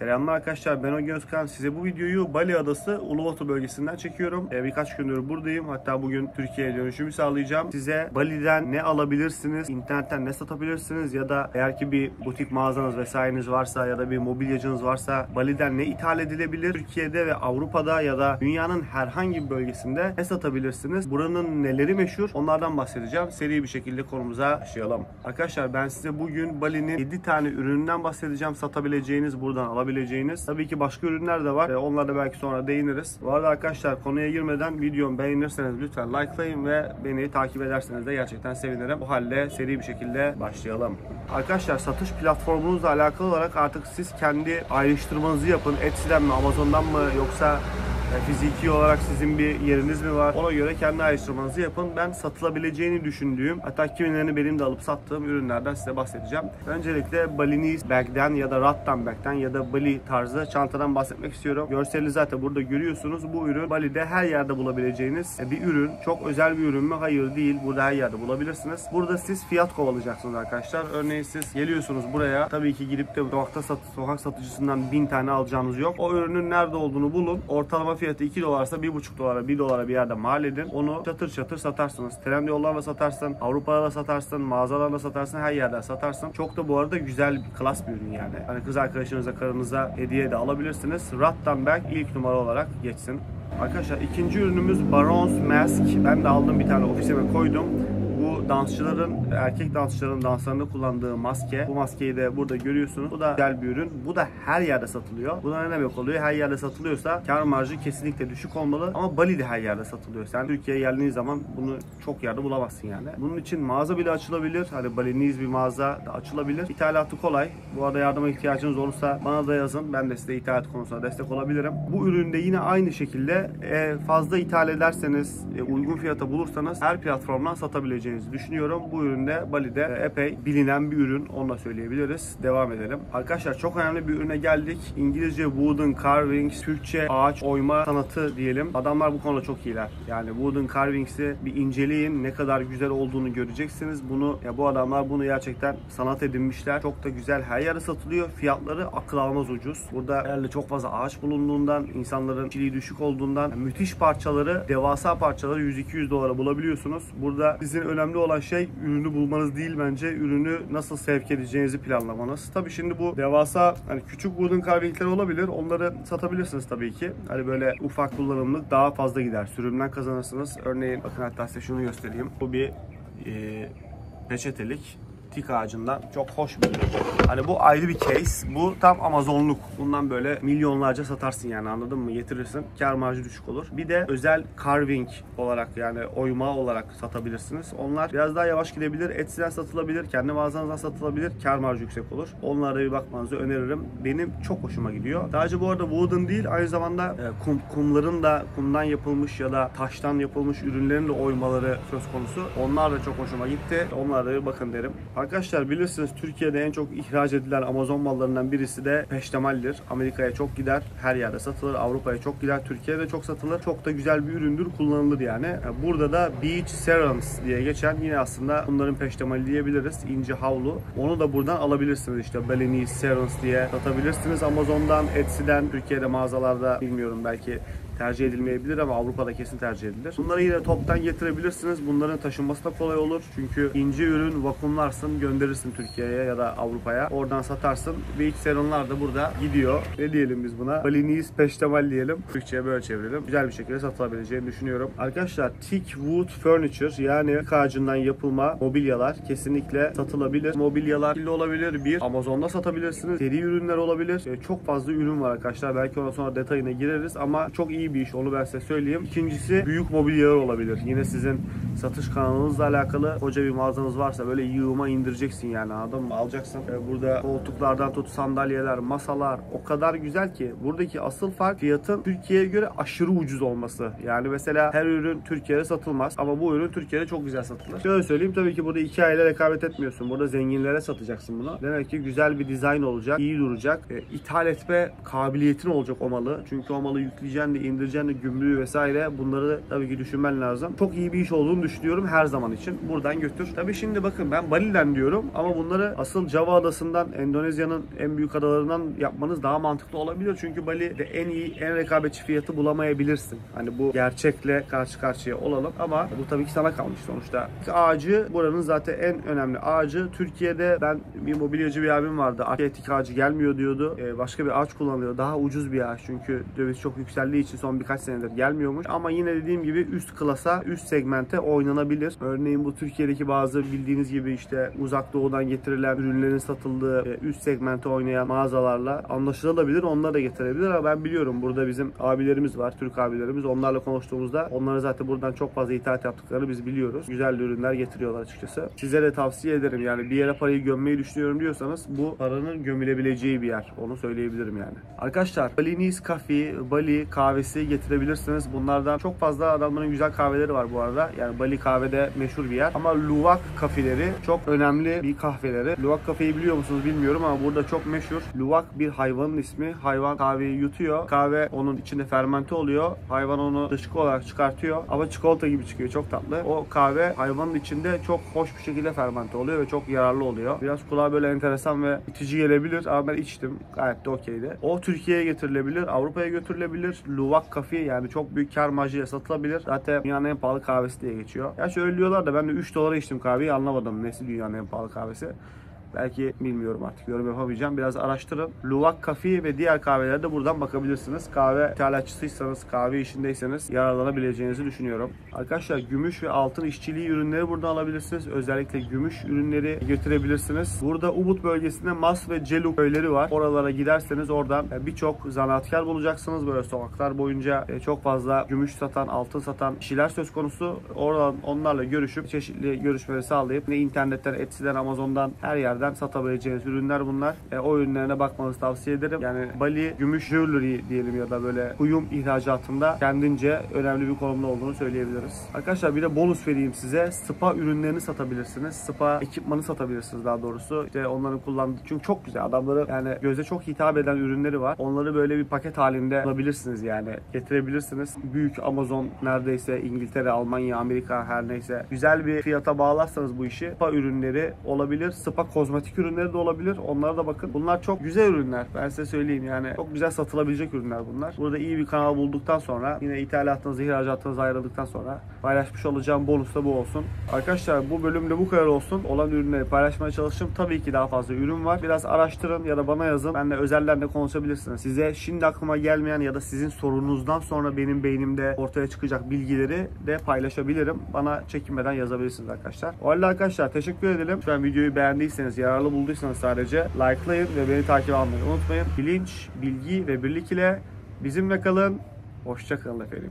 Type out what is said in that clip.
Selamlar arkadaşlar, ben Ogi Özkan. Size bu videoyu Bali Adası Uluwatu bölgesinden çekiyorum. Birkaç gündür buradayım. Hatta bugün Türkiye'ye dönüşümü sağlayacağım. Size Bali'den ne alabilirsiniz, internetten ne satabilirsiniz ya da eğer ki bir butik mağazanız vesaireniz varsa ya da bir mobilyacınız varsa Bali'den ne ithal edilebilir? Türkiye'de ve Avrupa'da ya da dünyanın herhangi bir bölgesinde ne satabilirsiniz? Buranın neleri meşhur? Onlardan bahsedeceğim. Seri bir şekilde konumuza başlayalım. Arkadaşlar ben size bugün Bali'nin 7 tane ürününden bahsedeceğim. Satabileceğiniz, buradan alabileceğiniz. Tabii ki başka ürünler de var. Onlara da belki sonra değiniriz. Bu arada arkadaşlar konuya girmeden videomu beğenirseniz lütfen likelayın ve beni takip ederseniz de gerçekten sevinirim. Bu halde seri bir şekilde başlayalım. Arkadaşlar satış platformunuzla alakalı olarak artık siz kendi ayrıştırmanızı yapın. Etsy'den mi, Amazon'dan mı yoksa fiziki olarak sizin bir yeriniz mi var? Ona göre kendi ayrıştırmanızı yapın. Ben satılabileceğini düşündüğüm, hatta kimilerini benim de alıp sattığım ürünlerden size bahsedeceğim. Öncelikle Balinese bag'den ya da rattan bag'den ya da Bali tarzı çantadan bahsetmek istiyorum. Görseli zaten burada görüyorsunuz. Bu ürün Bali'de her yerde bulabileceğiniz bir ürün. Çok özel bir ürün mü? Hayır değil. Burada her yerde bulabilirsiniz. Burada siz fiyat kovalayacaksınız arkadaşlar. Örneğin siz geliyorsunuz buraya. Tabii ki girip de sokak satıcısından 1000 tane alacağınız yok. O ürünün nerede olduğunu bulun. Ortalama fiyatı 2 dolarsa 1,5 dolara, 1 dolara bir yerde mal edin. Onu çatır çatır satarsınız. Trendyol'larla satarsın, Avrupa'da satarsın, mağazalarla satarsın, her yerden satarsın. Çok da bu arada güzel bir klas bir ürün yani. Hani kız arkadaşınıza, karınıza hediye de alabilirsiniz. Rattan Bag ilk numara olarak geçsin. Arkadaşlar ikinci ürünümüz Baron's Mask. Ben de aldım, bir tane ofisime koydum. Bu dansçıların, erkek dansçıların danslarında kullandığı maske. Bu maskeyi de burada görüyorsunuz. Bu da güzel bir ürün. Bu da her yerde satılıyor. Bu da ne demek oluyor? Her yerde satılıyorsa kar marjı kesinlikle düşük olmalı. Ama Bali'de her yerde satılıyor. Sen Türkiye'ye geldiğin zaman bunu çok yerde bulamazsın yani. Bunun için mağaza bile açılabilir. Hani Balinese bir mağaza da açılabilir. İthalatı kolay. Bu arada yardıma ihtiyacınız olursa bana da yazın. Ben de size ithalat konusunda destek olabilirim. Bu üründe yine aynı şekilde fazla ithal ederseniz, uygun fiyata bulursanız her platformdan satabileceğinizi düşünüyorum. Bu üründe Bali'de epey bilinen bir ürün. Onu da söyleyebiliriz. Devam edelim. Arkadaşlar çok önemli bir ürüne geldik. İngilizce wooden carvings, Türkçe ağaç oyma sanatı diyelim. Adamlar bu konuda çok iyiler. Yani wooden carvings'i bir inceleyin. Ne kadar güzel olduğunu göreceksiniz. Bu adamlar bunu gerçekten sanat edinmişler. Çok da güzel. Her yerde satılıyor. Fiyatları akıl almaz ucuz. Burada herhalde çok fazla ağaç bulunduğundan, insanların kişiliği düşük olduğundan müthiş parçaları, devasa parçaları 100-200 dolara bulabiliyorsunuz. Burada sizin önemli olan şey ürünü bulmanız değil bence. Ürünü nasıl sevk edeceğinizi planlamanız. Tabii şimdi bu devasa, hani küçük wooden carving'ler olabilir. Onları satabilirsiniz tabii ki. Hani böyle ufak kullanımlık daha fazla gider. Sürümden kazanırsınız. Örneğin bakın, hatta size şunu göstereyim. Bu bir peçetelik. Tik ağacından çok hoş bir ürün. Hani bu ayrı bir case. Bu tam Amazonluk. Bundan böyle milyonlarca satarsın yani, anladın mı? Getirirsin. Kar marjı düşük olur. Bir de özel carving olarak, yani oyma olarak satabilirsiniz. Onlar biraz daha yavaş gidebilir. Etsy'den satılabilir. Kendi mağazanızdan satılabilir. Kar marjı yüksek olur. Onlara bir bakmanızı öneririm. Benim çok hoşuma gidiyor. Sadece bu arada wooden değil, aynı zamanda kumların da, kumdan yapılmış ya da taştan yapılmış ürünlerin de oymaları söz konusu. Onlar da çok hoşuma gitti. Onlara da bir bakın derim. Arkadaşlar bilirsiniz, Türkiye'de en çok ihraç edilen Amazon mallarından birisi de peştemaldir. Amerika'ya çok gider, her yerde satılır. Avrupa'ya çok gider, Türkiye'de çok satılır. Çok da güzel bir üründür, kullanılır yani. Burada da Beach Serums diye geçen, yine aslında bunların peştemali diyebiliriz. İnce havlu. Onu da buradan alabilirsiniz. İşte Balinese Serums diye satabilirsiniz. Amazon'dan, Etsy'den, Türkiye'de mağazalarda bilmiyorum, belki tercih edilmeyebilir ama Avrupa'da kesin tercih edilir. Bunları yine toptan getirebilirsiniz. Bunların taşınması da kolay olur. Çünkü ince ürün vakumlarsın, gönderirsin Türkiye'ye ya da Avrupa'ya. Oradan satarsın. Beach serumlar da burada gidiyor. Ne diyelim biz buna? Balinese peştemal diyelim. Türkçe'ye böyle çevirelim. Güzel bir şekilde satılabileceğini düşünüyorum. Arkadaşlar teak wood furniture, yani teak ağacından yapılma mobilyalar kesinlikle satılabilir. Mobilyalar olabilir. Bir Amazon'da satabilirsiniz. Seri ürünler olabilir. Çok fazla ürün var arkadaşlar. Belki ondan sonra detayına gireriz ama çok iyi bir iş. Onu ben size söyleyeyim. İkincisi büyük mobilyalar olabilir. Yine sizin satış kanalınızla alakalı. Koca bir mağazanız varsa böyle yığıma indireceksin yani, anladın mı? Alacaksın. Burada koltuklardan tut, sandalyeler, masalar o kadar güzel ki. Buradaki asıl fark fiyatın Türkiye'ye göre aşırı ucuz olması. Yani mesela her ürün Türkiye'de satılmaz ama bu ürün Türkiye'de çok güzel satılır. Şöyle söyleyeyim, tabii ki burada iki aile rekabet etmiyorsun. Burada zenginlere satacaksın bunu. Demek ki güzel bir dizayn olacak, iyi duracak. İthal etme kabiliyetin olacak o malı. Çünkü o malı yükleyeceksin de indireceğin gümrüğü vesaire, bunları tabii ki düşünmen lazım. Çok iyi bir iş olduğunu düşünüyorum her zaman için. Buradan götür. Tabii şimdi bakın, ben Bali'den diyorum ama bunları asıl Java adasından, Endonezya'nın en büyük adalarından yapmanız daha mantıklı olabilir. Çünkü Bali'de en iyi, en rekabetçi fiyatı bulamayabilirsin. Hani bu gerçekle karşı karşıya olalım ama bu tabii ki sana kalmış sonuçta. Ağacı buranın zaten en önemli ağacı. Türkiye'de ben bir mobilyacı bir abim vardı. Atletik ağacı gelmiyor diyordu. Başka bir ağaç kullanılıyor. Daha ucuz bir ağaç çünkü döviz çok yükseldiği için son birkaç senedir gelmiyormuş. Ama yine dediğim gibi üst klasa, üst segmente oynanabilir. Örneğin bu Türkiye'deki bazı bildiğiniz gibi işte uzak doğudan getirilen ürünlerin satıldığı üst segmente oynayan mağazalarla anlaşılabilir. Onları da getirebilir ama ben biliyorum burada bizim abilerimiz var. Türk abilerimiz. Onlarla konuştuğumuzda onlara zaten buradan çok fazla ithalat yaptıklarını biz biliyoruz. Güzel ürünler getiriyorlar açıkçası. Size de tavsiye ederim. Yani bir yere parayı gömmeyi düşünüyorum diyorsanız bu paranın gömülebileceği bir yer. Onu söyleyebilirim yani. Arkadaşlar, Balinese Coffee, Bali kahvesi getirebilirsiniz. Bunlardan çok fazla adamların güzel kahveleri var bu arada. Yani Bali kahvede meşhur bir yer. Ama Luwak kafeleri çok önemli bir kahveleri. Luwak kafeyi biliyor musunuz bilmiyorum ama burada çok meşhur. Luwak bir hayvanın ismi. Hayvan kahveyi yutuyor. Kahve onun içinde fermente oluyor. Hayvan onu dışkı olarak çıkartıyor. Ama çikolata gibi çıkıyor. Çok tatlı. O kahve hayvanın içinde çok hoş bir şekilde fermente oluyor ve çok yararlı oluyor. Biraz kulağa böyle enteresan ve itici gelebilir ama ben içtim. Gayet de okeydi. O Türkiye'ye getirilebilir. Avrupa'ya götürülebilir. Luwak Coffee yani çok büyük kar marjıyla satılabilir. Zaten dünyanın en pahalı kahvesi diye geçiyor. Ya şöyle diyorlar da ben de 3 dolara içtim kahveyi, anlamadım. Nesi dünyanın en pahalı kahvesi? Belki bilmiyorum, artık yorum yapamayacağım. Biraz araştırın. Luwak Coffee ve diğer kahvelere de buradan bakabilirsiniz. Kahve ithalatçısıysanız, kahve işindeyseniz yararlanabileceğinizi düşünüyorum. Arkadaşlar, gümüş ve altın işçiliği ürünleri buradan alabilirsiniz. Özellikle gümüş ürünleri götürebilirsiniz. Burada Ubud bölgesinde Mas ve Celuk köyleri var. Oralara giderseniz oradan birçok zanaatkar bulacaksınız. Böyle sokaklar boyunca çok fazla gümüş satan, altın satan kişiler söz konusu. Oradan onlarla görüşüp çeşitli görüşmeleri sağlayıp internetten, Etsy'den, Amazon'dan her yerden satabileceğiniz ürünler bunlar. O ürünlerine bakmanızı tavsiye ederim. Yani Bali gümüş jewelry diyelim ya da böyle kuyum ihracatında kendince önemli bir konumda olduğunu söyleyebiliriz. Arkadaşlar, bir de bonus vereyim size. Spa ürünlerini satabilirsiniz. Spa ekipmanı satabilirsiniz daha doğrusu. İşte onların kullandığı, çünkü çok güzel adamları, yani göze çok hitap eden ürünleri var. Onları böyle bir paket halinde alabilirsiniz yani. Getirebilirsiniz. Büyük Amazon, neredeyse İngiltere, Almanya, Amerika, her neyse. Güzel bir fiyata bağlarsanız bu işi, spa ürünleri olabilir. Spa kozmetik ürünleri de olabilir. Onlara da bakın. Bunlar çok güzel ürünler. Ben size söyleyeyim yani. Çok güzel satılabilecek ürünler bunlar. Burada iyi bir kanal bulduktan sonra, yine ithalatınız, ihracatınız ayrıldıktan sonra paylaşmış olacağım bonus da bu olsun. Arkadaşlar, bu bölümde bu kadar olsun. Olan ürünleri paylaşmaya çalıştım. Tabii ki daha fazla ürün var. Biraz araştırın ya da bana yazın. Benle özelden de konuşabilirsiniz. Size şimdi aklıma gelmeyen ya da sizin sorunuzdan sonra benim beynimde ortaya çıkacak bilgileri de paylaşabilirim. Bana çekinmeden yazabilirsiniz arkadaşlar. O halde arkadaşlar, teşekkür ederim. Lütfen videoyu beğendiyseniz, yararlı bulduysanız sadece likelayın ve beni takip almayı unutmayın. Bilinç, bilgi ve birlik ile bizimle kalın. Hoşça kalın efendim.